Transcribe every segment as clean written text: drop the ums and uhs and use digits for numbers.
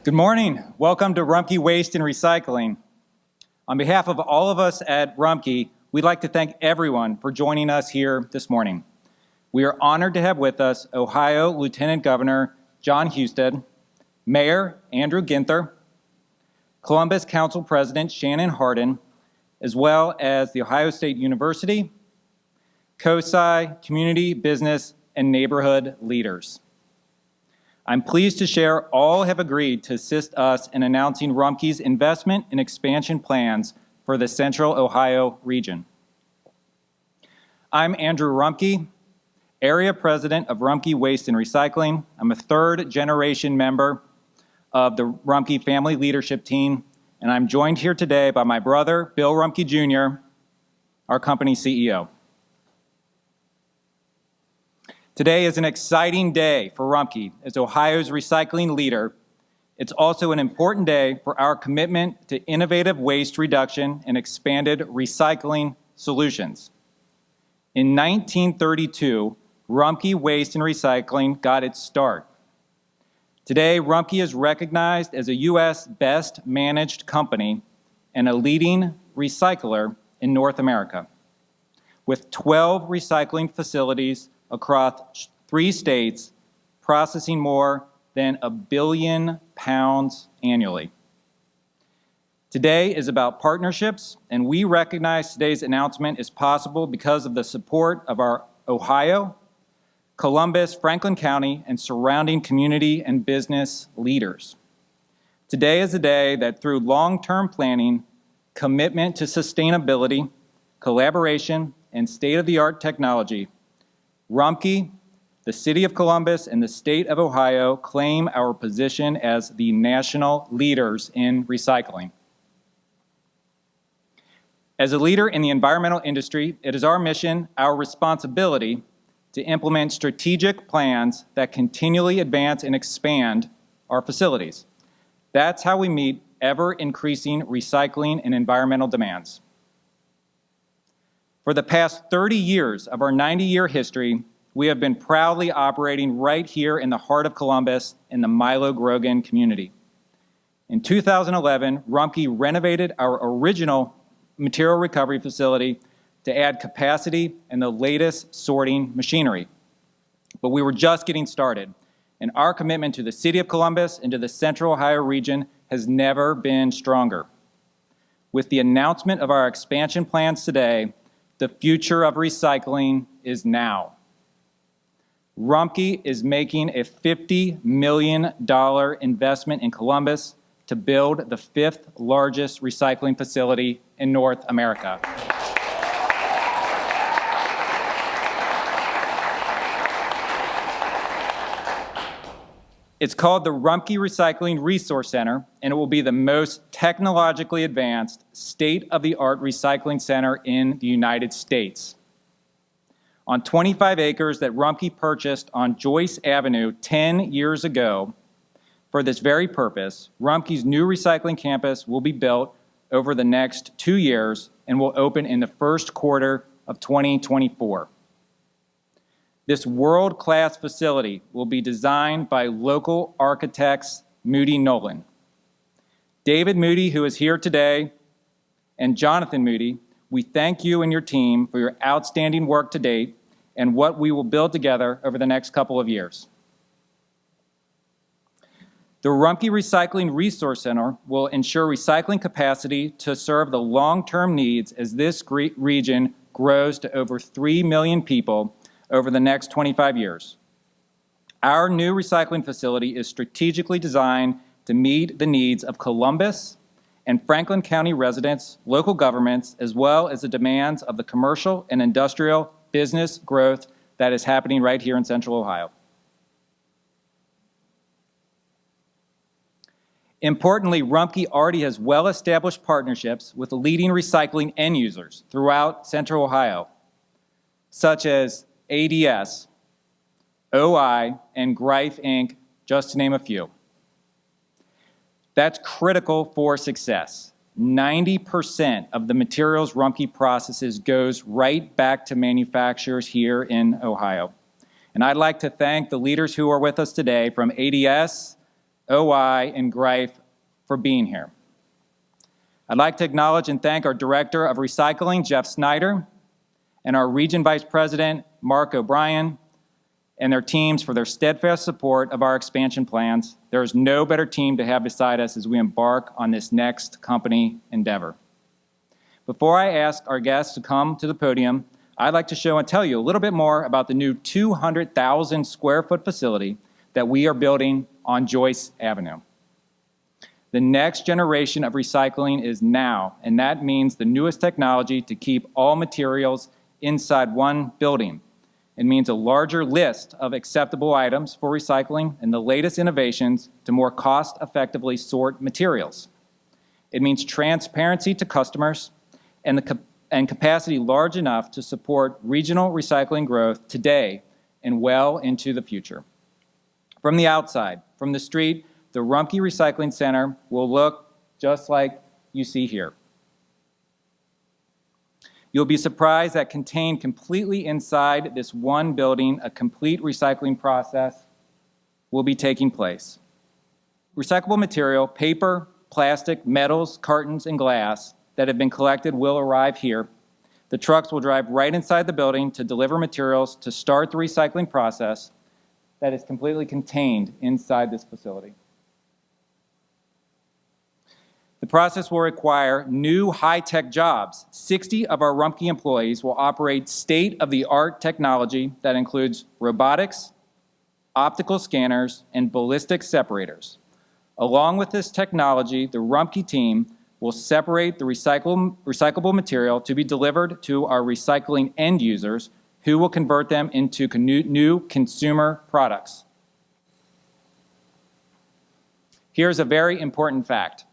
Good morning. Welcome to Rumpke Waste and Recycling. On behalf of all of us at Rumpke, we'd like to thank everyone for joining us here this morning. We are honored to have with us Ohio Lieutenant Governor John Husted, Mayor Andrew Ginther, Columbus Council President Shannon Hardin, as well as the Ohio State University, COSI, community, business, and neighborhood leaders. I'm pleased to share all have agreed to assist us in announcing Rumpke's investment and expansion plans for the Central Ohio region. I'm Andrew Rumpke, Area President of Rumpke Waste and Recycling. I'm a third-generation member of the Rumpke family leadership team, and I'm joined here today by my brother, Bill Rumpke Jr., our company CEO. Today is an exciting day for Rumpke as Ohio's recycling leader. It's also an important day for our commitment to innovative waste reduction and expanded recycling solutions. In 1932, Rumpke Waste and Recycling got its start. Today, Rumpke is recognized as a U.S. best managed company and a leading recycler in North America, with 12 recycling facilities across 3 states, processing more than 1 billion pounds annually. Today is about partnerships, and we recognize today's announcement is possible because of the support of our Ohio, Columbus, Franklin County, and surrounding community and business leaders. Today is a day that through long-term planning, commitment to sustainability, collaboration, and state-of-the-art technology, Rumpke, the City of Columbus, and the State of Ohio claim our position as the national leaders in recycling. As a leader in the environmental industry, it is our mission, our responsibility, to implement strategic plans that continually advance and expand our facilities. That's how we meet ever-increasing recycling and environmental demands. For the past 30 years of our 90-year history, we have been proudly operating right here in the heart of Columbus in the Milo Grogan community. In 2011, Rumpke renovated our original material recovery facility to add capacity and the latest sorting machinery. But we were just getting started, and our commitment to the City of Columbus and to the Central Ohio region has never been stronger. With the announcement of our expansion plans today, the future of recycling is now. Rumpke is making a $50 million investment in Columbus to build the 5th largest recycling facility in North America. It's called the Rumpke Recycling Resource Center, and it will be the most technologically advanced, state-of-the-art recycling center in the United States. On 25 acres that Rumpke purchased on Joyce Avenue 10 years ago, for this very purpose, Rumpke's new recycling campus will be built over the next 2 years and will open in the first quarter of 2024. This world-class facility will be designed by local architects Moody Nolan. David Moody, who is here today, and Jonathan Moody, we thank you and your team for your outstanding work to date and what we will build together over the next couple of years. The Rumpke Recycling Resource Center will ensure recycling capacity to serve the long-term needs as this region grows to over 3 million people over the next 25 years. Our new recycling facility is strategically designed to meet the needs of Columbus and Franklin County residents, local governments, as well as the demands of the commercial and industrial business growth that is happening right here in Central Ohio. Importantly, Rumpke already has well-established partnerships with leading recycling end users throughout Central Ohio, such as ADS, OI, and Greif Inc., just to name a few. That's critical for success. 90% of the materials Rumpke processes goes right back to manufacturers here in Ohio. And I'd like to thank the leaders who are with us today from ADS, OI, and Greif for being here. I'd like to acknowledge and thank our Director of Recycling, Jeff Snyder, and our Region Vice President, Mark O'Brien, and their teams for their steadfast support of our expansion plans. There is no better team to have beside us as we embark on this next company endeavor. Before I ask our guests to come to the podium, I'd like to show and tell you a little bit more about the new 200,000 square foot facility that we are building on Joyce Avenue. The next generation of recycling is now, and that means the newest technology to keep all materials inside one building. It means a larger list of acceptable items for recycling and the latest innovations to more cost-effectively sort materials. It means transparency to customers and capacity large enough to support regional recycling growth today and well into the future. From the outside, from the street, the Rumpke Recycling Center will look just like you see here. You'll be surprised that contained completely inside this one building, a complete recycling process will be taking place. Recyclable material, paper, plastic, metals, cartons, and glass that have been collected will arrive here. The trucks will drive right inside the building to deliver materials to start the recycling process that is completely contained inside this facility. The process will require new high-tech jobs. 60 of our Rumpke employees will operate state-of-the-art technology that includes robotics, optical scanners, and ballistic separators. Along with this technology, the Rumpke team will separate the recyclable material to be delivered to our recycling end users, who will convert them into new consumer products. Here's a very important fact.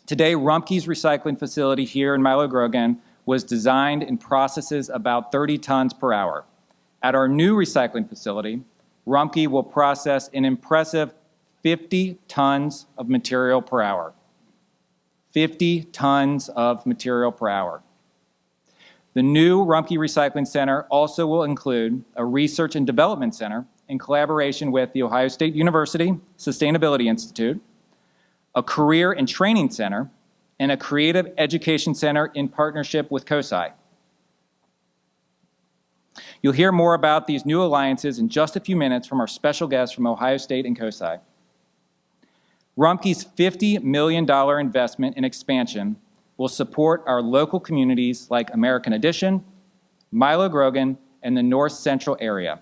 Today, Rumpke's recycling facility here in Milo Grogan was designed and processes about 30 tons per hour. At our new recycling facility, Rumpke will process an impressive 50 tons of material per hour. 50 tons of material per hour. The new Rumpke Recycling Center also will include a research and development center in collaboration with the Ohio State University Sustainability Institute, a career and training center, and a creative education center in partnership with COSI. You'll hear more about these new alliances in just a few minutes from our special guests from Ohio State and COSI. Rumpke's $50 million investment in expansion will support our local communities like American Addition, Milo Grogan, and the North Central area.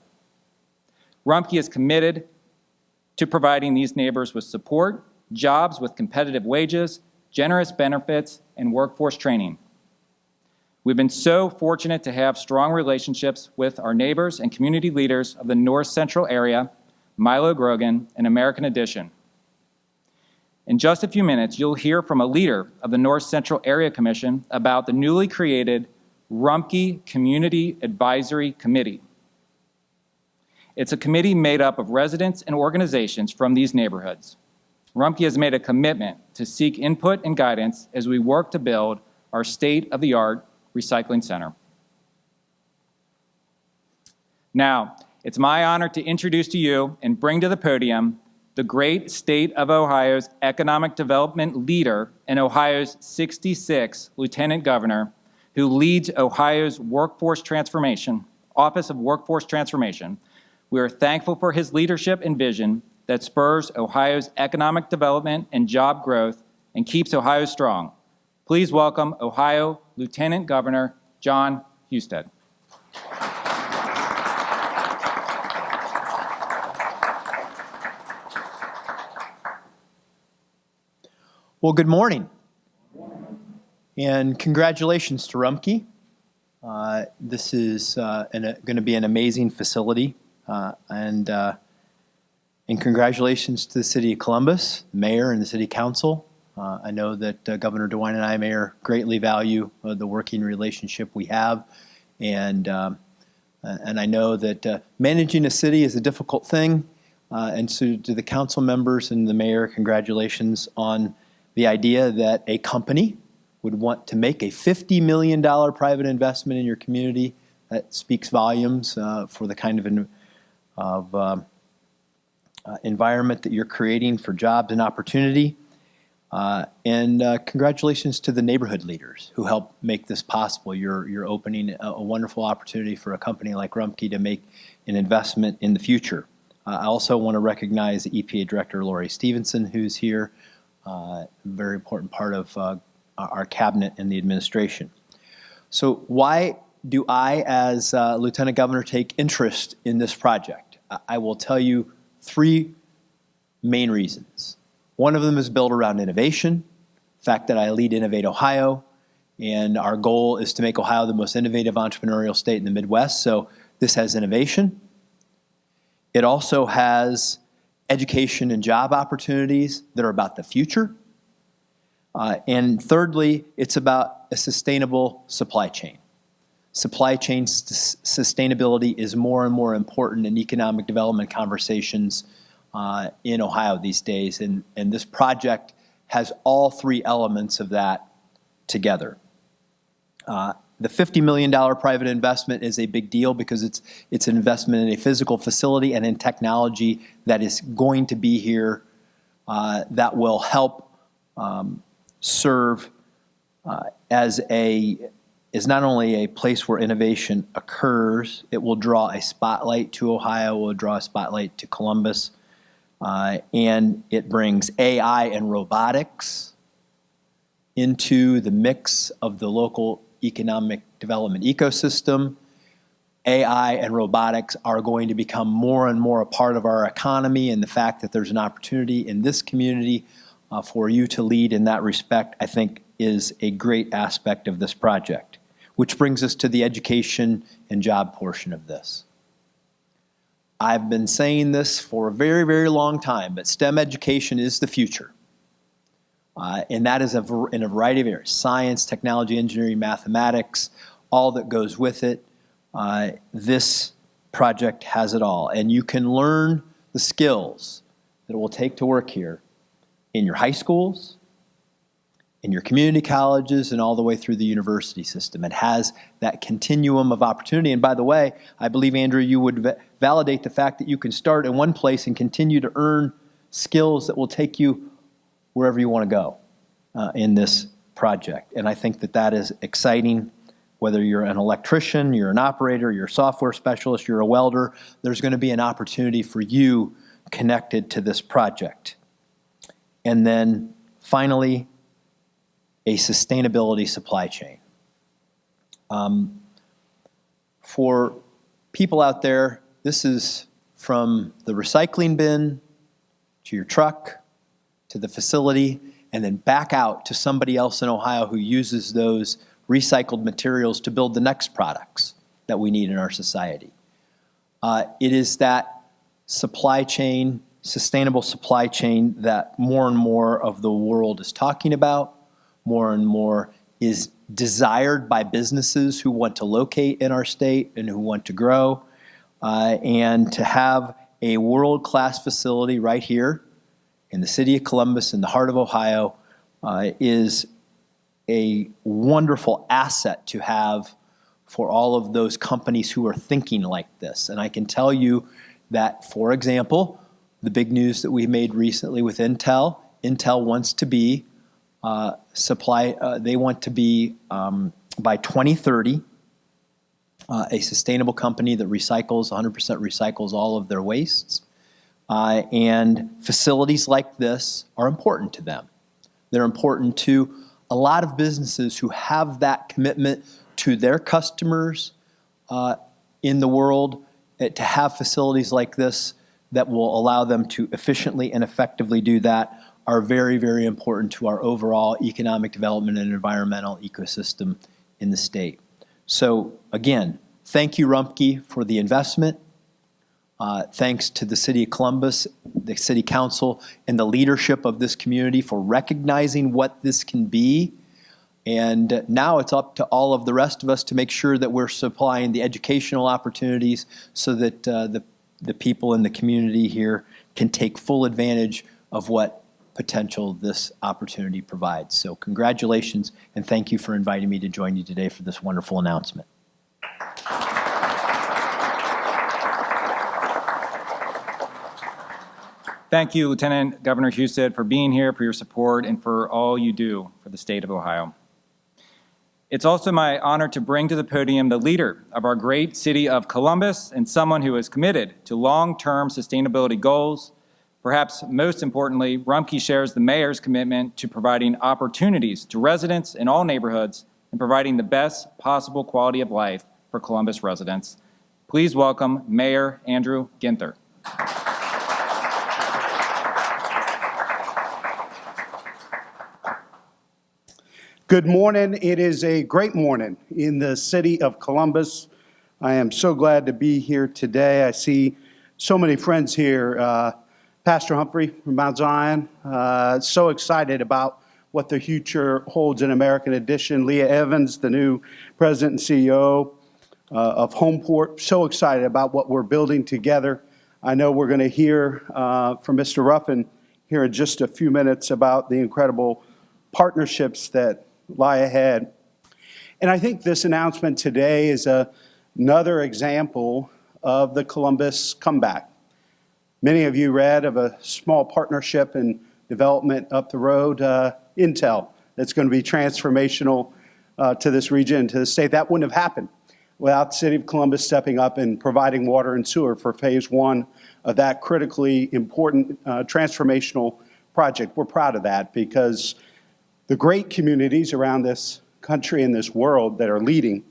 Rumpke is committed to providing these neighbors with support, jobs with competitive wages, generous benefits, and workforce training. We've been so fortunate to have strong relationships with our neighbors and community leaders of the North Central area, Milo Grogan, and American Addition. In just a few minutes, you'll hear from a leader of the North Central Area Commission about the newly created Rumpke Community Advisory Committee. It's a committee made up of residents and organizations from these neighborhoods. Rumpke has made a commitment to seek input and guidance as we work to build our state-of-the-art recycling center. Now, it's my honor to introduce to you and bring to the podium the great state of Ohio's economic development leader and Ohio's 66th Lieutenant Governor, who leads Ohio's Workforce Transformation, Office of Workforce Transformation. We are thankful for his leadership and vision that spurs Ohio's economic development and job growth and keeps Ohio strong. Please welcome Ohio Lieutenant Governor John Husted. Well, good morning, and congratulations to Rumpke. This is going to be an amazing facility, and congratulations to the City of Columbus, the Mayor, and the City Council. I know that Governor DeWine and I, Mayor, greatly value the working relationship we have, and I know that managing a city is a difficult thing, and so to the council members and the Mayor, congratulations on the idea that a company would want to make a $50 million private investment in your community. That speaks volumes for the kind of environment that you're creating for jobs and opportunity. And congratulations to the neighborhood leaders who helped make this possible. You're opening a wonderful opportunity for a company like Rumpke to make an investment in the future. I also want to recognize the EPA Director, Lori Stevenson, who's here, a very important part of our cabinet and the administration. So why do I, as Lieutenant Governor, take interest in this project? I will tell you three main reasons. One of them is built around innovation, the fact that I lead Innovate Ohio, and our goal is to make Ohio the most innovative entrepreneurial state in the Midwest. So this has innovation. It also has education and job opportunities that are about the future. And thirdly, it's about a sustainable supply chain. Supply chain sustainability is more and more important in economic development conversations in Ohio these days, and this project has all three elements of that together. The $50 million private investment is a big deal because it's an investment in a physical facility and in technology that is going to be here that will help serve as not only a place where innovation occurs, it will draw a spotlight to Ohio, it will draw a spotlight to Columbus, and it brings AI and robotics into the mix of the local economic development ecosystem. AI and robotics are going to become more and more a part of our economy, and the fact that there's an opportunity in this community for you to lead in that respect, I think, is a great aspect of this project, which brings us to the education and job portion of this. I've been saying this for a very, very long time, but STEM education is the future. And that is in a variety of areas: science, technology, engineering, mathematics, all that goes with it. This project has it all. And you can learn the skills that it will take to work here in your high schools, in your community colleges, and all the way through the university system. It has that continuum of opportunity. And by the way, I believe, Andrew, you would validate the fact that you can start in one place and continue to earn skills that will take you wherever you want to go in this project. And I think that that is exciting. Whether you're an electrician, you're an operator, you're a software specialist, you're a welder, there's going to be an opportunity for you connected to this project. And then finally, a sustainability supply chain. For people out there, this is from the recycling bin to your truck to the facility, and then back out to somebody else in Ohio who uses those recycled materials to build the next products that we need in our society. It is that supply chain, sustainable supply chain, that more and more of the world is talking about, more and more is desired by businesses who want to locate in our state and who want to grow. And to have a world-class facility right here in the city of Columbus, in the heart of Ohio, is a wonderful asset to have for all of those companies who are thinking like this. And I can tell you that, for example, the big news that we made recently with Intel wants to be they want to be, by 2030, a sustainable company that recycles, 100% recycles all of their wastes. And facilities like this are important to them. They're important to a lot of businesses who have that commitment to their customers in the world, to have facilities like this that will allow them to efficiently and effectively do that are very, very important to our overall economic development and environmental ecosystem in the state. So again, thank you, Rumpke, for the investment. Thanks to the City of Columbus, the City Council, and the leadership of this community for recognizing what this can be. And now it's up to all of the rest of us to make sure that we're supplying the educational opportunities so that the people in the community here can take full advantage of what potential this opportunity provides. So congratulations, and thank you for inviting me to join you today for this wonderful announcement. Thank you, Lieutenant Governor Husted, for being here, for your support, and for all you do for the state of Ohio. It's also my honor to bring to the podium the leader of our great city of Columbus and someone who is committed to long-term sustainability goals. Perhaps most importantly, Rumpke shares the mayor's commitment to providing opportunities to residents in all neighborhoods and providing the best possible quality of life for Columbus residents. Please welcome Mayor Andrew Ginther. Good morning. It is a great morning in the city of Columbus. I am so glad to be here today. I see so many friends here. Pastor Humphrey from Mount Zion, so excited about what the future holds in American Edition. Leah Evans, the new president and CEO of Homeport, so excited about what we're building together. I know we're going to hear from Mr. Ruffin here in just a few minutes about the incredible partnerships that lie ahead. And I think this announcement today is another example of the Columbus comeback. Many of you read of a small partnership and development up the road, Intel, that's going to be transformational to this region, to the state. That wouldn't have happened without the city of Columbus stepping up and providing water and sewer for phase one of that critically important transformational project. We're proud of that because the great communities around this country and this world that are leading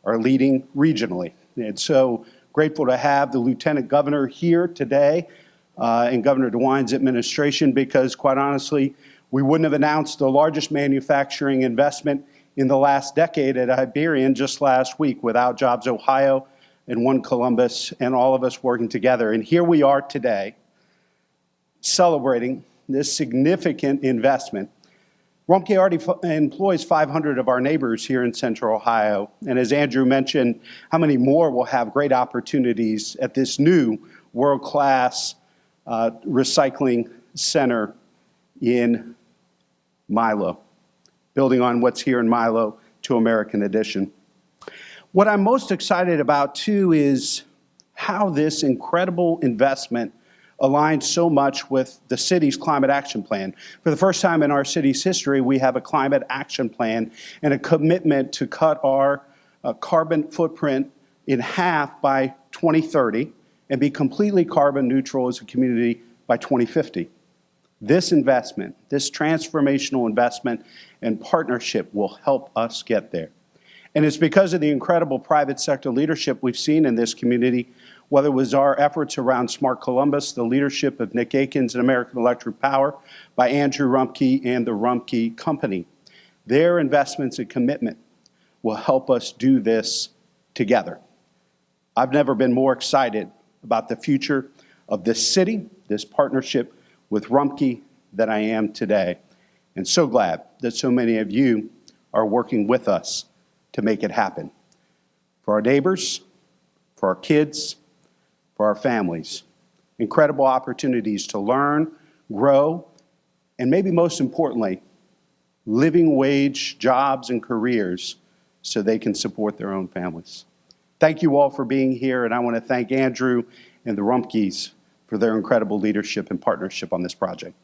regionally. And so grateful to have the Lieutenant Governor here today and Governor DeWine's administration because, quite honestly, we wouldn't have announced the largest manufacturing investment in the last decade at Iberian just last week without Jobs Ohio and One Columbus and all of us working together. And here we are today celebrating this significant investment. Rumpke already employs 500 of our neighbors here in Central Ohio. And as Andrew mentioned, how many more will have great opportunities at this new world-class recycling center in Milo, building on what's here in Milo to American Edition. What I'm most excited about, too, is how this incredible investment aligns so much with the city's climate action plan. For the first time in our city's history, we have a climate action plan and a commitment to cut our carbon footprint in half by 2030 and be completely carbon neutral as a community by 2050. This investment, this transformational investment and partnership will help us get there. And it's because of the incredible private sector leadership we've seen in this community, whether it was our efforts around Smart Columbus, the leadership of Nick Akins and American Electric Power, by Andrew Rumpke and the Rumpke Company. Their investments and commitment will help us do this together. I've never been more excited about the future of this city, this partnership with Rumpke than I am today. And so glad that so many of you are working with us to make it happen. For our neighbors, for our kids, for our families. Incredible opportunities to learn, grow, and maybe most importantly, living wage jobs and careers so they can support their own families. Thank you all for being here, and I want to thank Andrew and the Rumpkes for their incredible leadership and partnership on this project.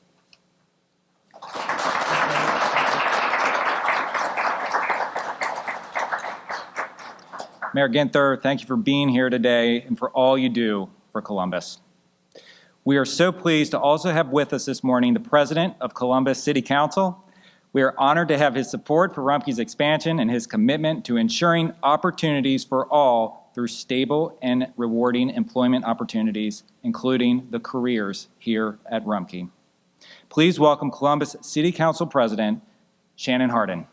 Mayor Ginther, thank you for being here today and for all you do for Columbus. We are so pleased to also have with us this morning the President of Columbus City Council. We are honored to have his support for Rumpke's expansion and his commitment to ensuring opportunities for all through stable and rewarding employment opportunities, including the careers here at Rumpke. Please welcome Columbus City Council President Shannon Hardin.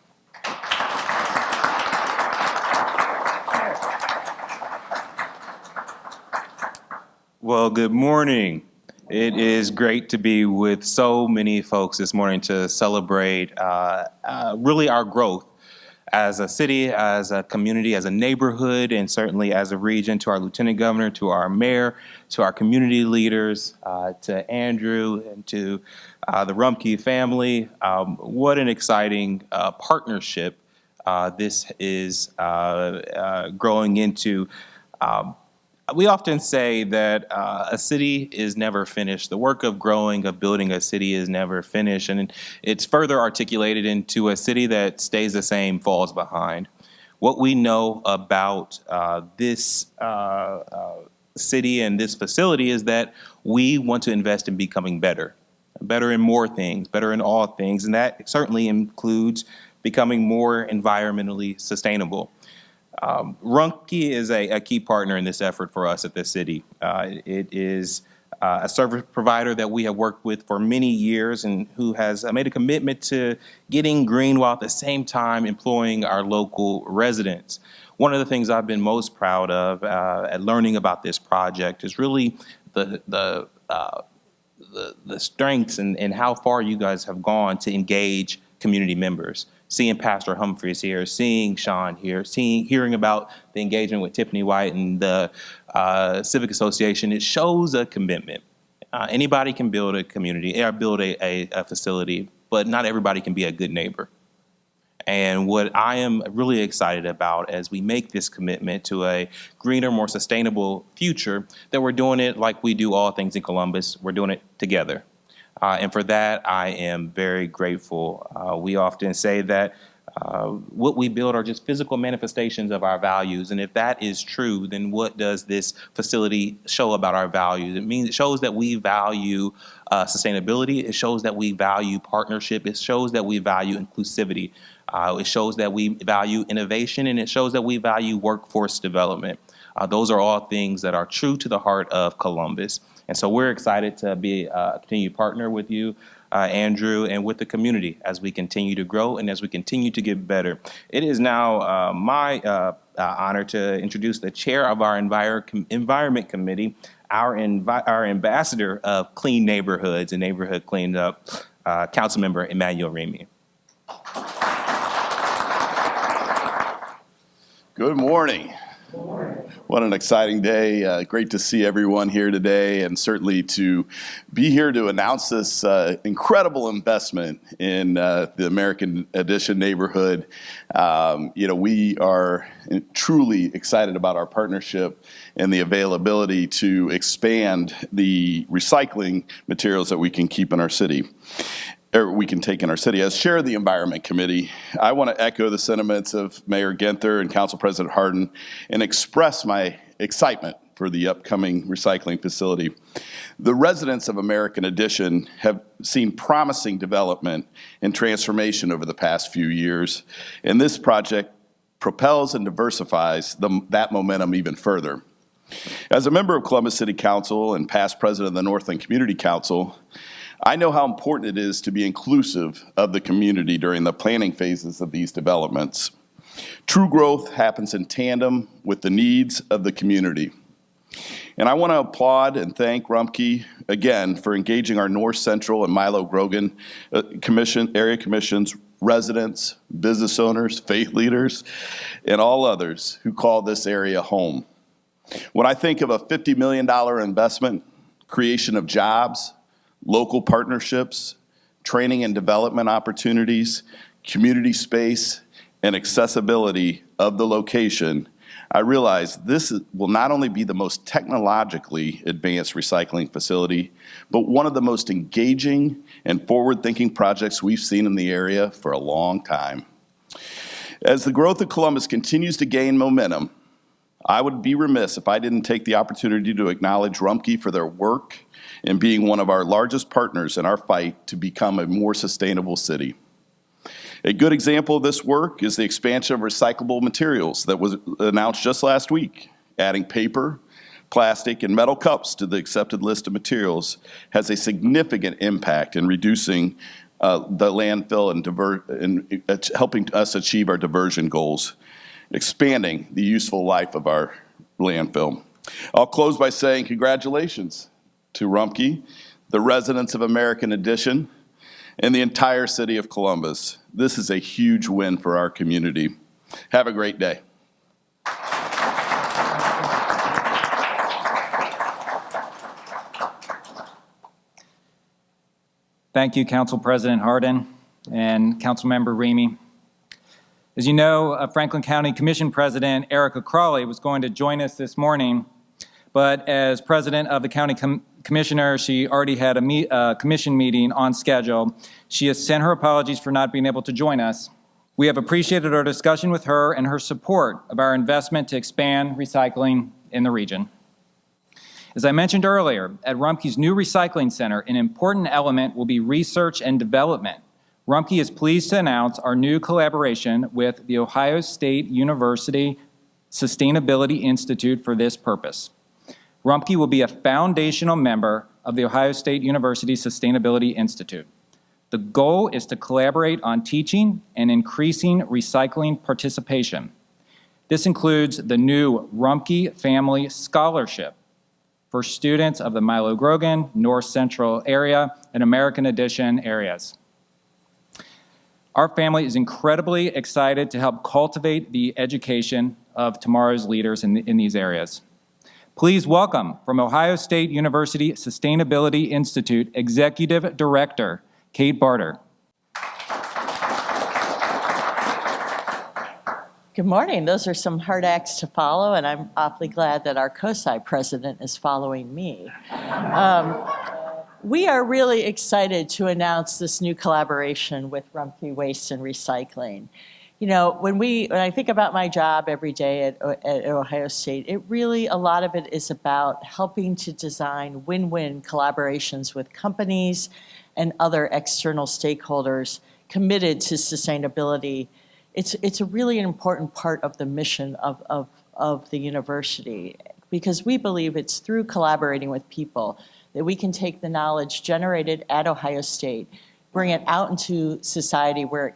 Well, good morning. It is great to be with so many folks this morning to celebrate really our growth as a city, as a community, as a neighborhood, and certainly as a region, to our lieutenant governor, to our mayor, to our community leaders, to Andrew, and to the Rumpke family. What an exciting partnership this is growing into. We often say that a city is never finished. The work of growing, of building a city is never finished. And it's further articulated into a city that stays the same, falls behind. What we know about this city and this facility is that we want to invest in becoming better, better in more things, better in all things. And that certainly includes becoming more environmentally sustainable. Rumpke is a key partner in this effort for us at this city. It is a service provider that we have worked with for many years and who has made a commitment to getting green while at the same time employing our local residents. One of the things I've been most proud of at learning about this project is really the strengths and how far you guys have gone to engage community members. Seeing Pastor Humphreys here, seeing Sean here, hearing about the engagement with Tiffany White and the Civic Association, it shows a commitment. Anybody can build a community or build a facility, but not everybody can be a good neighbor. And what I am really excited about as we make this commitment to a greener, more sustainable future, that we're doing it like we do all things in Columbus. We're doing it together. And for that, I am very grateful. We often say that what we build are just physical manifestations of our values. And if that is true, then what does this facility show about our values? It shows that we value sustainability. It shows that we value partnership. It shows that we value inclusivity. It shows that we value innovation, and it shows that we value workforce development. Those are all things that are true to the heart of Columbus. And so we're excited to be a continued partner with you, Andrew, and with the community as we continue to grow and as we continue to get better. It is now my honor to introduce the chair of our Environment Committee, our ambassador of clean neighborhoods and neighborhood cleaned up, Councilmember Emmanuel Remy. Good morning. What an exciting day. Great to see everyone here today, and certainly to be here to announce this incredible investment in the American Addition neighborhood. We are truly excited about our partnership and the availability to expand the recycling materials that we can keep in our city. We can take in our city. As chair of the Environment Committee, I want to echo the sentiments of Mayor Ginther and Council President Hardin and express my excitement for the upcoming recycling facility. The residents of American Addition have seen promising development and transformation over the past few years, and this project propels and diversifies that momentum even further. As a member of Columbus City Council and past president of the Northland Community Council, I know how important it is to be inclusive of the community during the planning phases of these developments. True growth happens in tandem with the needs of the community. And I want to applaud and thank Rumpke again for engaging our North Central and Milo Grogan area commissions, residents, business owners, faith leaders, and all others who call this area home. When I think of a $50 million investment, creation of jobs, local partnerships, training and development opportunities, community space, and accessibility of the location, I realize this will not only be the most technologically advanced recycling facility, but one of the most engaging and forward-thinking projects we've seen in the area for a long time. As the growth of Columbus continues to gain momentum, I would be remiss if I didn't take the opportunity to acknowledge Rumpke for their work and being one of our largest partners in our fight to become a more sustainable city. A good example of this work is the expansion of recyclable materials that was announced just last week. Adding paper, plastic, and metal cups to the accepted list of materials has a significant impact in reducing the landfill and helping us achieve our diversion goals, expanding the useful life of our landfill. I'll close by saying congratulations to Rumpke, the residents of American Addition, and the entire city of Columbus. This is a huge win for our community. Have a great day. Thank you, Council President Hardin and Councilmember Remy. As you know, Franklin County Commission President Erica Crawley was going to join us this morning, but as president of the county commissioner, she already had a commission meeting on schedule. She has sent her apologies for not being able to join us. We have appreciated our discussion with her and her support of our investment to expand recycling in the region. As I mentioned earlier, at Rumpke's new recycling center, an important element will be research and development. Rumpke is pleased to announce our new collaboration with the Ohio State University Sustainability Institute for this purpose. Rumpke will be a foundational member of the Ohio State University Sustainability Institute. The goal is to collaborate on teaching and increasing recycling participation. This includes the new Rumpke Family Scholarship for students of the Milo Grogan, North Central area, and American Addition areas. Our family is incredibly excited to help cultivate the education of tomorrow's leaders in these areas. Please welcome from Ohio State University Sustainability Institute Executive Director, Kate Barter. Good morning. Those are some hard acts to follow, and I'm awfully glad that our COSI president is following me. We are really excited to announce this new collaboration with Rumpke Waste and Recycling. You know, when I think about my job every day at Ohio State, a lot of it is about helping to design win-win collaborations with companies and other external stakeholders committed to sustainability. It's a really important part of the mission of the university, because we believe it's through collaborating with people that we can take the knowledge generated at Ohio State, bring it out into society where it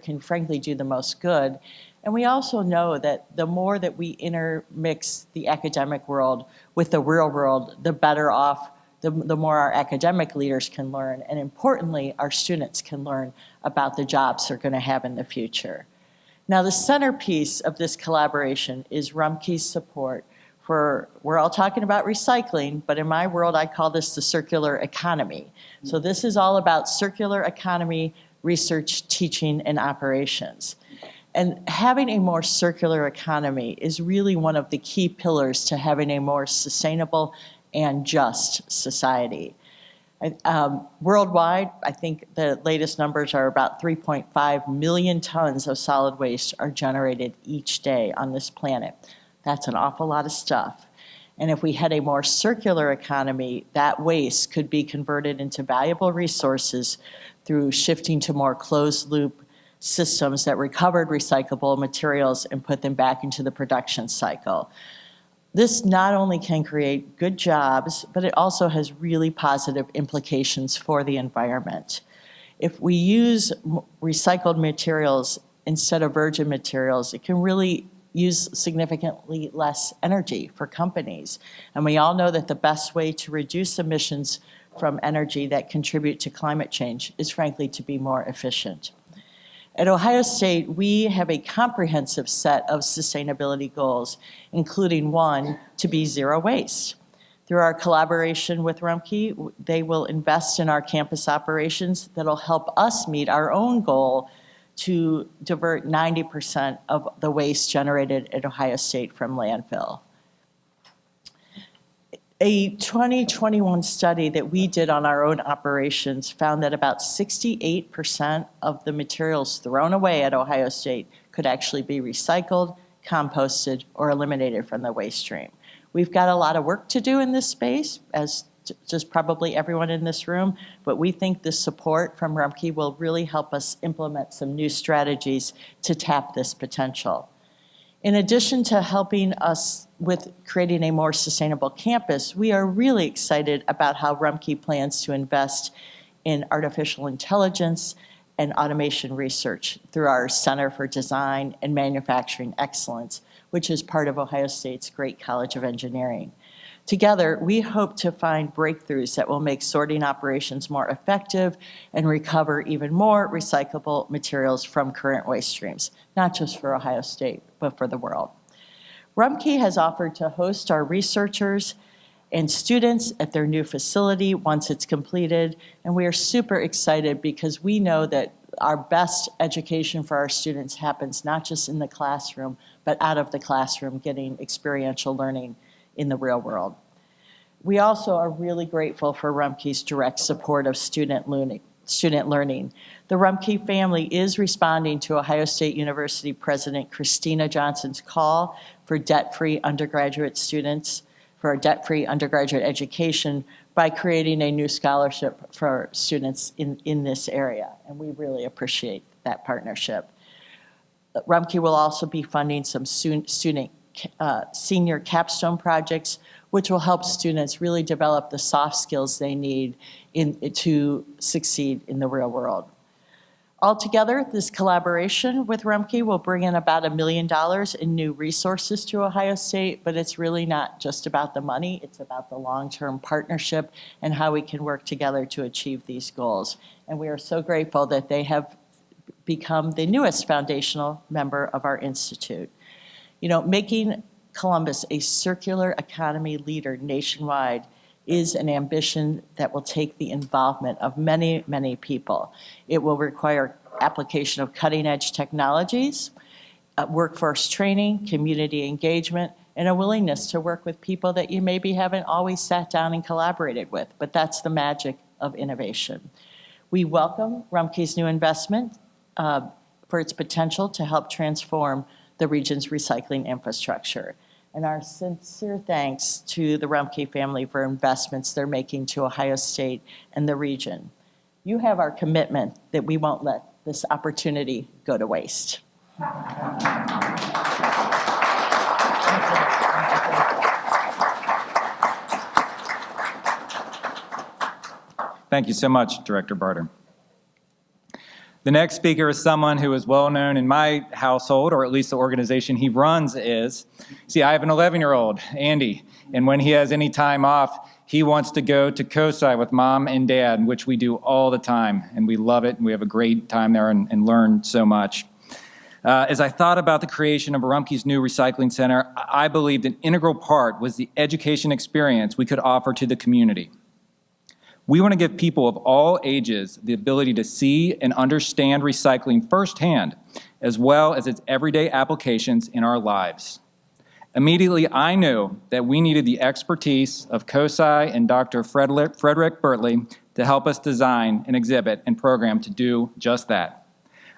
can frankly do the most good. And we also know that the more that we intermix the academic world with the real world, the better off, the more our academic leaders can learn, and importantly, our students can learn about the jobs they're going to have in the future. Now, the centerpiece of this collaboration is Rumpke's support for, we're all talking about recycling, but in my world, I call this the circular economy. So this is all about circular economy, research, teaching, and operations. And having a more circular economy is really one of the key pillars to having a more sustainable and just society. Worldwide, I think the latest numbers are about 3.5 million tons of solid waste are generated each day on this planet. That's an awful lot of stuff. And if we had a more circular economy, that waste could be converted into valuable resources through shifting to more closed-loop systems that recovered recyclable materials and put them back into the production cycle. This not only can create good jobs, but it also has really positive implications for the environment. If we use recycled materials instead of virgin materials, it can really use significantly less energy for companies. And we all know that the best way to reduce emissions from energy that contribute to climate change is frankly to be more efficient. At Ohio State, we have a comprehensive set of sustainability goals, including one, to be zero waste. Through our collaboration with Rumpke, they will invest in our campus operations that'll help us meet our own goal to divert 90% of the waste generated at Ohio State from landfill. A 2021 study that we did on our own operations found that about 68% of the materials thrown away at Ohio State could actually be recycled, composted, or eliminated from the waste stream. We've got a lot of work to do in this space, as just probably everyone in this room, but we think the support from Rumpke will really help us implement some new strategies to tap this potential. In addition to helping us with creating a more sustainable campus, we are really excited about how Rumpke plans to invest in artificial intelligence and automation research through our Center for Design and Manufacturing Excellence, which is part of Ohio State's great College of Engineering. Together, we hope to find breakthroughs that will make sorting operations more effective and recover even more recyclable materials from current waste streams, not just for Ohio State, but for the world. Rumpke has offered to host our researchers and students at their new facility once it's completed, and we are super excited because we know that our best education for our students happens not just in the classroom, but out of the classroom, getting experiential learning in the real world. We also are really grateful for Rumpke's direct support of student learning. The Rumpke family is responding to Ohio State University President Christina Johnson's call for debt-free undergraduate students, for a debt-free undergraduate education by creating a new scholarship for students in this area, and we really appreciate that partnership. Rumpke will also be funding some senior capstone projects, which will help students really develop the soft skills they need to succeed in the real world. Altogether, this collaboration with Rumpke will bring in about $1 million in new resources to Ohio State, but it's really not just about the money, it's about the long-term partnership and how we can work together to achieve these goals. And we are so grateful that they have become the newest foundational member of our institute. You know, making Columbus a circular economy leader nationwide is an ambition that will take the involvement of many, many people. It will require application of cutting-edge technologies, workforce training, community engagement, and a willingness to work with people that you maybe haven't always sat down and collaborated with, but that's the magic of innovation. We welcome Rumpke's new investment for its potential to help transform the region's recycling infrastructure. And our sincere thanks to the Rumpke family for investments they're making to Ohio State and the region. You have our commitment that we won't let this opportunity go to waste. Thank you so much, Director Barter. The next speaker is someone who is well known in my household, or at least the organization he runs is. See, I have an 11-year-old, Andy, and when he has any time off, he wants to go to COSI with mom and dad, which we do all the time, and we love it, and we have a great time there and learn so much. As I thought about the creation of Rumpke's new recycling center, I believed an integral part was the education experience we could offer to the community. We want to give people of all ages the ability to see and understand recycling firsthand, as well as its everyday applications in our lives. Immediately, I knew that we needed the expertise of COSI and Dr. Frederick Bertley to help us design an exhibit and program to do just that.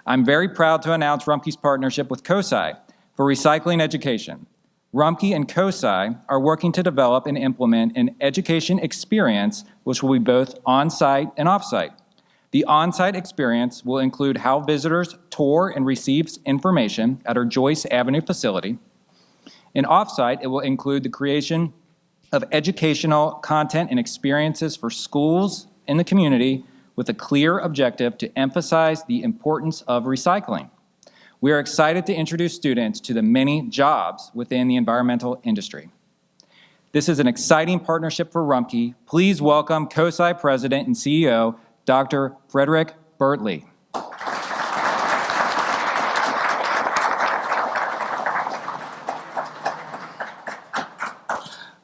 I'm very proud to announce Rumpke's partnership with COSI for recycling education. Rumpke and COSI are working to develop and implement an education experience which will be both on-site and off-site. The on-site experience will include how visitors tour and receive information at our Joyce Avenue facility. And off-site, it will include the creation of educational content and experiences for schools in the community with a clear objective to emphasize the importance of recycling. We are excited to introduce students to the many jobs within the environmental industry. This is an exciting partnership for Rumpke. Please welcome COSI President and CEO, Dr. Frederick Bertley.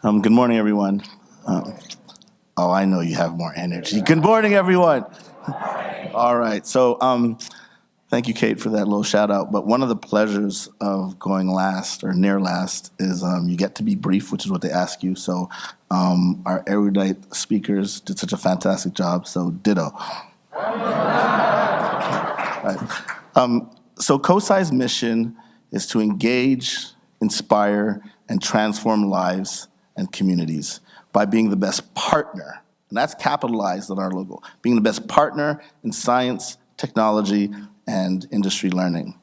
Good morning, everyone. Oh, I know you have more energy. Good morning, everyone. All right, so thank you, Kate, for that little shout out. But one of the pleasures of going last or near last is you get to be brief, which is what they ask you. So our erudite speakers did such a fantastic job, so ditto. Right. So COSI's mission is to engage, inspire, and transform lives and communities by being the best partner, and that's capitalized on our logo, being the best partner in science, technology, and industry learning.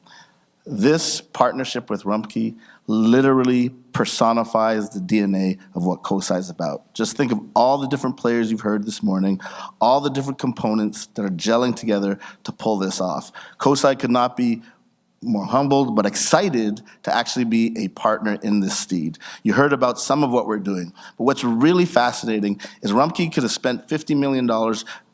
This partnership with Rumpke literally personifies the DNA of what COSI is about. Just think of all the different players you've heard this morning, all the different components that are gelling together to pull this off. COSI could not be more humbled, but excited to actually be a partner in this steed. You heard about some of what we're doing, but what's really fascinating is Rumpke could have spent $50 million,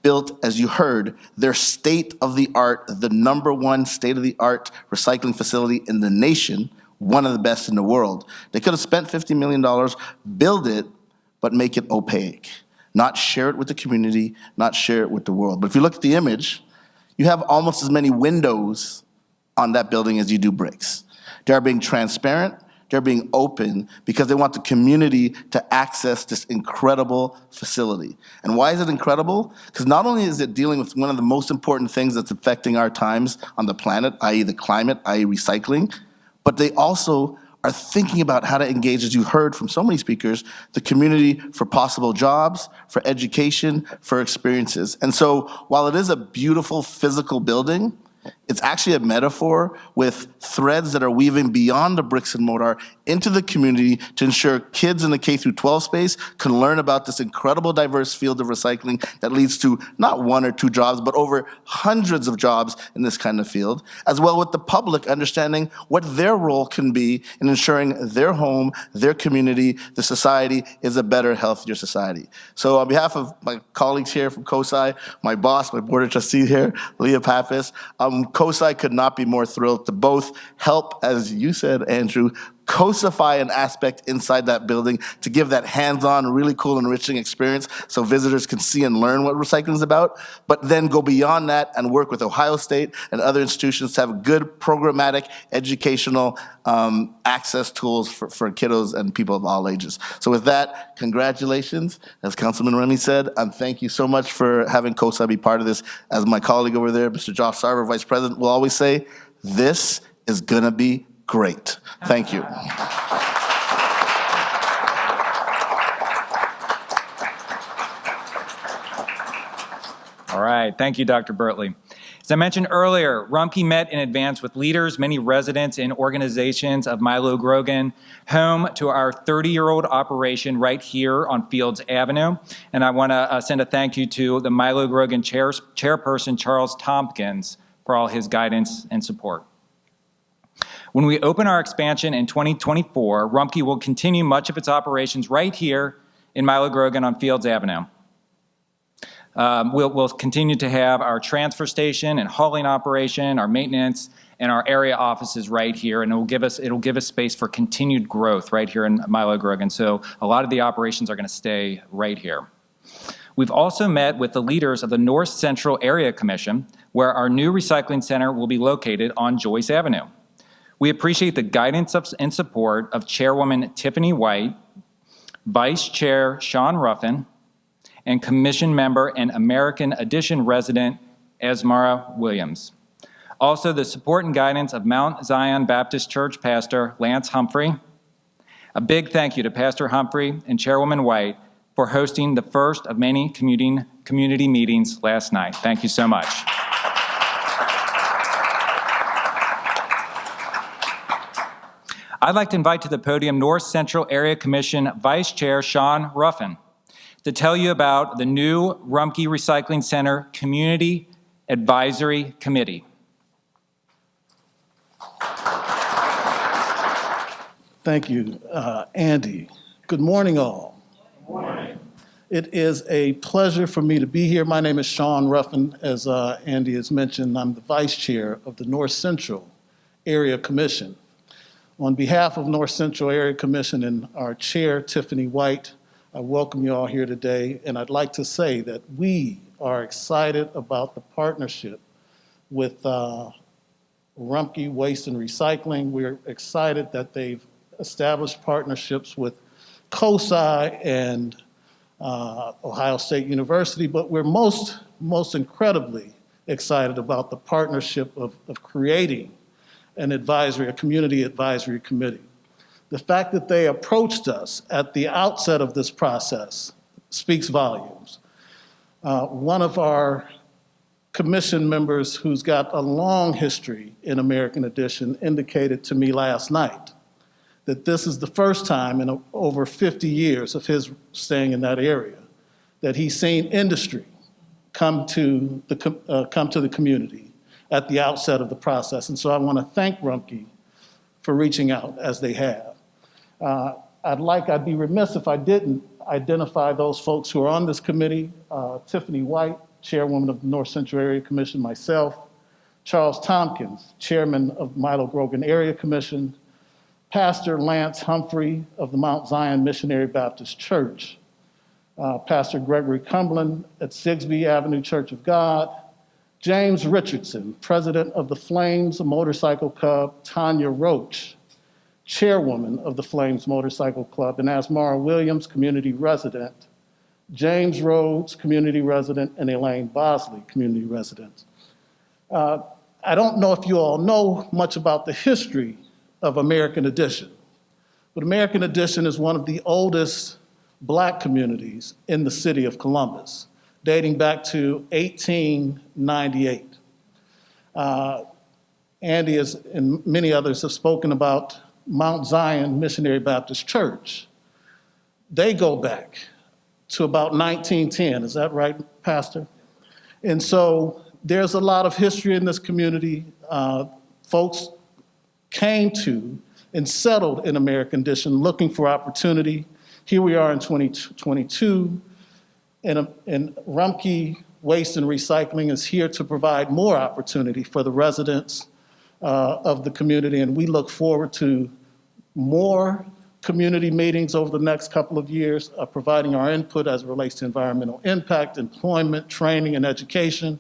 built, as you heard, their state-of-the-art, the #1 state-of-the-art recycling facility in the nation, one of the best in the world. They could have spent $50 million, build it, but make it opaque, not share it with the community, not share it with the world. But if you look at the image, you have almost as many windows on that building as you do bricks. They're being transparent, they're being open because they want the community to access this incredible facility. And why is it incredible? Because not only is it dealing with one of the most important things that's affecting our times on the planet, i.e. the climate, i.e. recycling, but they also are thinking about how to engage, as you heard from so many speakers, the community for possible jobs, for education, for experiences. And so while it is a beautiful physical building, it's actually a metaphor with threads that are weaving beyond the bricks and mortar into the community to ensure kids in the K-12 space can learn about this incredible diverse field of recycling that leads to not 1 or 2 jobs, but over hundreds of jobs in this kind of field, as well with the public understanding what their role can be in ensuring their home, their community, the society is a better, healthier society. So on behalf of my colleagues here from COSI, my boss, my board of trustees here, Leah Pappas, COSI could not be more thrilled to both help, as you said, Andrew, COSify an aspect inside that building to give that hands-on, really cool, enriching experience so visitors can see and learn what recycling is about, but then go beyond that and work with Ohio State and other institutions to have good programmatic educational access tools for kiddos and people of all ages. So with that, congratulations, as Councilman Remy said, and thank you so much for having COSI be part of this. As my colleague over there, Mr. Josh Sarver, Vice President, will always say, this is gonna be great. Thank you. All right, thank you, Dr. Bertley. As I mentioned earlier, Rumpke met in advance with leaders, many residents and organizations of Milo Grogan, home to our 30-year-old operation right here on Fields Avenue. And I want to send a thank you to the Milo Grogan chairperson, Charles Tompkins, for all his guidance and support. When we open our expansion in 2024, Rumpke will continue much of its operations right here in Milo Grogan on Fields Avenue. We'll continue to have our transfer station and hauling operation, our maintenance, and our area offices right here, and it'll give us space for continued growth right here in Milo Grogan. So a lot of the operations are going to stay right here. We've also met with the leaders of the North Central Area Commission, where our new recycling center will be located on Joyce Avenue. We appreciate the guidance and support of Chairwoman Tiffany White, Vice Chair Sean Ruffin, and Commission member and American Addition resident Esmara Williams. Also, the support and guidance of Mount Zion Baptist Church Pastor Lance Humphrey. A big thank you to Pastor Humphrey and Chairwoman White for hosting the first of many community meetings last night. Thank you so much. I'd like to invite to the podium North Central Area Commission Vice Chair Sean Ruffin to tell you about the new Rumpke Recycling Center Community Advisory Committee. Thank you, Andy. Good morning, all. Good morning. It is a pleasure for me to be here. My name is Sean Ruffin. As Andy has mentioned, I'm the Vice Chair of the North Central Area Commission. On behalf of North Central Area Commission and our Chair, Tiffany White, I welcome you all here today, and I'd like to say that we are excited about the partnership with Rumpke Waste and Recycling. We're excited that they've established partnerships with COSI and Ohio State University, but we're most incredibly excited about the partnership of creating a community advisory committee. The fact that they approached us at the outset of this process speaks volumes. One of our commission members who's got a long history in American Addition indicated to me last night that this is the first time in over 50 years of his staying in that area that he's seen industry come to the community, at the outset of the process. And so I want to thank Rumpke for reaching out as they have. I'd be remiss if I didn't identify those folks who are on this committee. Tiffany White, Chairwoman of the North Central Area Commission, myself, Charles Tompkins, Chairman of Milo Grogan Area Commission, Pastor Lance Humphrey of the Mount Zion Missionary Baptist Church, Pastor Gregory Cumberland at Sigsbee Avenue Church of God, James Richardson, President of the Flames Motorcycle Club, Tanya Roach, Chairwoman of the Flames Motorcycle Club, and Asmara Williams, Community Resident, James Rhodes, Community Resident, and Elaine Bosley, Community Resident. I don't know if you all know much about the history of American Addition, but American Addition is one of the oldest Black communities in the city of Columbus, dating back to 1898. Andy and many others have spoken about Mount Zion Missionary Baptist Church. They go back to about 1910, is that right, Pastor? And so there's a lot of history in this community. Folks came to and settled in American Addition looking for opportunity. Here we are in 2022, and Rumpke Waste and Recycling is here to provide more opportunity for the residents of the community, and we look forward to more community meetings over the next couple of years, providing our input as it relates to environmental impact, employment, training, and education.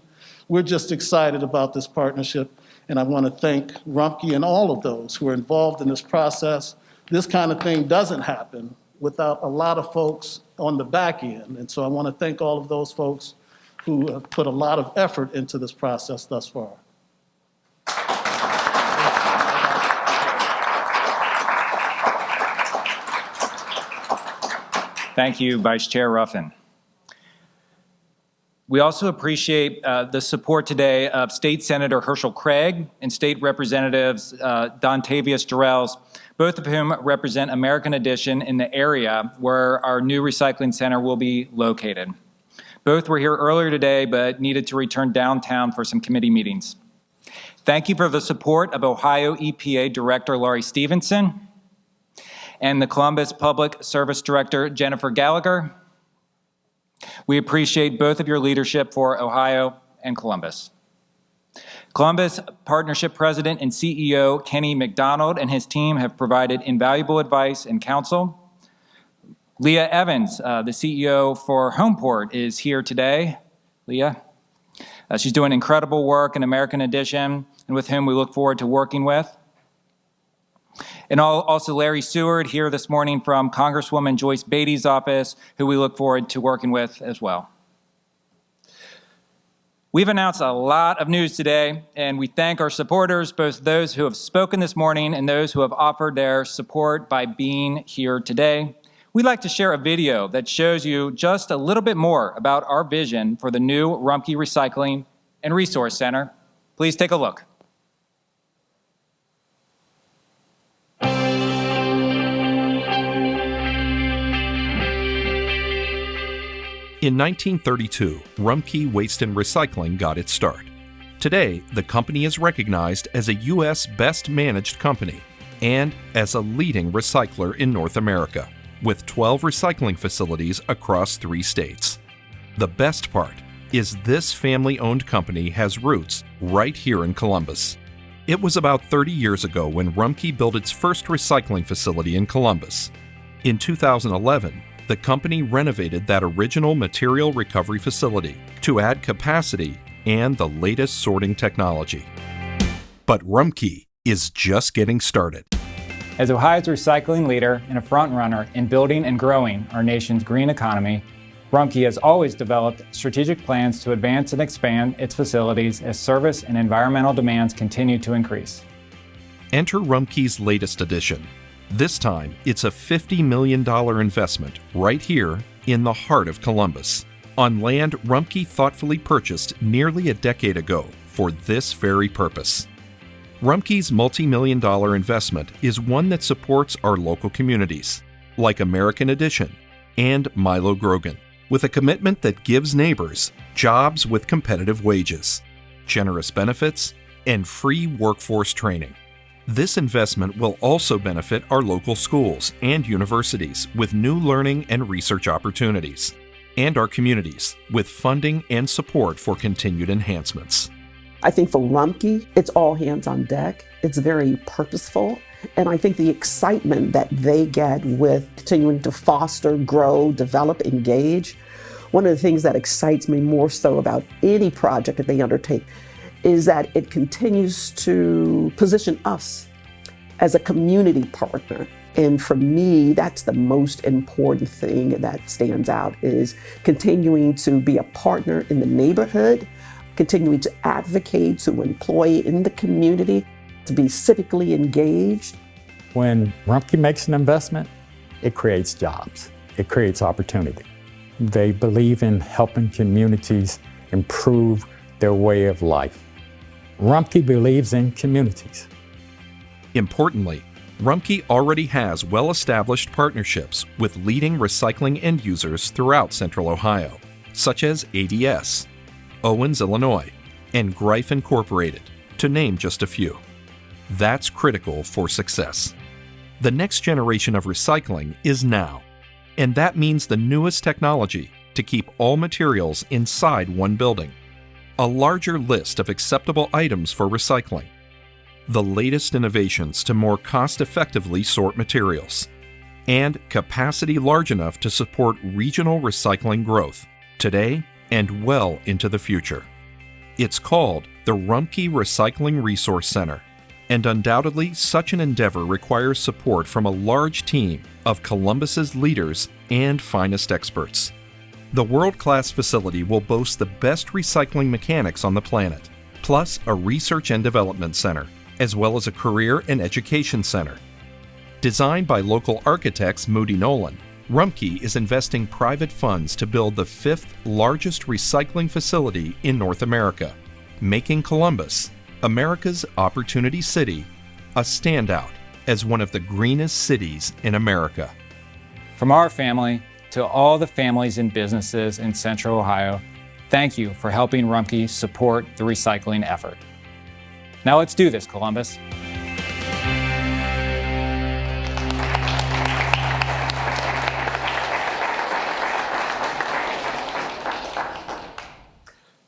We're just excited about this partnership, and I want to thank Rumpke and all of those who are involved in this process. This kind of thing doesn't happen without a lot of folks on the back end, and so I want to thank all of those folks who have put a lot of effort into this process thus far. Thank you, Vice Chair Ruffin. We also appreciate the support today of State Senator Herschel Craig and State Representatives Dontavius Jarrells, both of whom represent American Addition in the area where our new recycling center will be located. Both were here earlier today, but needed to return downtown for some committee meetings. Thank you for the support of Ohio EPA Director Laurie Stevenson and the Columbus Public Service Director Jennifer Gallagher. We appreciate both of your leadership for Ohio and Columbus. Columbus Partnership President and CEO Kenny McDonald and his team have provided invaluable advice and counsel. Leah Evans, the CEO for Homeport, is here today. Leah, she's doing incredible work in American Addition and with whom we look forward to working with. And also Larry Seward here this morning from Congresswoman Joyce Beatty's office, who we look forward to working with as well. We've announced a lot of news today, and we thank our supporters, both those who have spoken this morning and those who have offered their support by being here today. We'd like to share a video that shows you just a little bit more about our vision for the new Rumpke Recycling and Resource Center. Please take a look. In 1932, Rumpke Waste and Recycling got its start. Today, the company is recognized as a U.S. Best Managed Company and as a leading recycler in North America, with 12 recycling facilities across 3 states. The best part is this family-owned company has roots right here in Columbus. It was about 30 years ago when Rumpke built its first recycling facility in Columbus. In 2011, the company renovated that original material recovery facility to add capacity and the latest sorting technology. But Rumpke is just getting started. As Ohio's recycling leader and a frontrunner in building and growing our nation's green economy, Rumpke has always developed strategic plans to advance and expand its facilities as service and environmental demands continue to increase. Enter Rumpke's latest addition. This time, it's a $50 million investment right here in the heart of Columbus, on land Rumpke thoughtfully purchased nearly a decade ago for this very purpose. Rumpke's multi-million-dollar investment is one that supports our local communities, like American Addition and Milo Grogan, with a commitment that gives neighbors jobs with competitive wages, generous benefits, and free workforce training. This investment will also benefit our local schools and universities with new learning and research opportunities, and our communities with funding and support for continued enhancements. I think for Rumpke, it's all hands on deck. It's very purposeful. And I think the excitement that they get with continuing to foster, grow, develop, engage, one of the things that excites me more so about any project that they undertake is that it continues to position us as a community partner. And for me, that's the most important thing that stands out, is continuing to be a partner in the neighborhood, continuing to advocate, to employ in the community, to be civically engaged. When Rumpke makes an investment, it creates jobs, it creates opportunity. They believe in helping communities improve their way of life. Rumpke believes in communities. Importantly, Rumpke already has well-established partnerships with leading recycling end users throughout Central Ohio, such as ADS, Owens, Illinois, and Greif Incorporated, to name just a few. That's critical for success. The next generation of recycling is now, and that means the newest technology to keep all materials inside one building, a larger list of acceptable items for recycling, the latest innovations to more cost-effectively sort materials, and capacity large enough to support regional recycling growth today and well into the future. It's called the Rumpke Recycling Resource Center, and undoubtedly such an endeavor requires support from a large team of Columbus's leaders and finest experts. The world-class facility will boast the best recycling mechanics on the planet, plus a research and development center, as well as a career and education center. Designed by local architects Moody Nolan, Rumpke is investing private funds to build the 5th largest recycling facility in North America, making Columbus, America's Opportunity City, a standout as one of the greenest cities in America. From our family to all the families and businesses in Central Ohio, thank you for helping Rumpke support the recycling effort. Now let's do this, Columbus.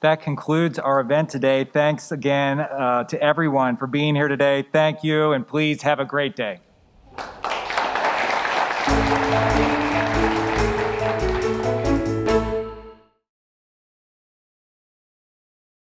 That concludes our event today. Thanks again to everyone for being here today. Thank you, and please have a great day.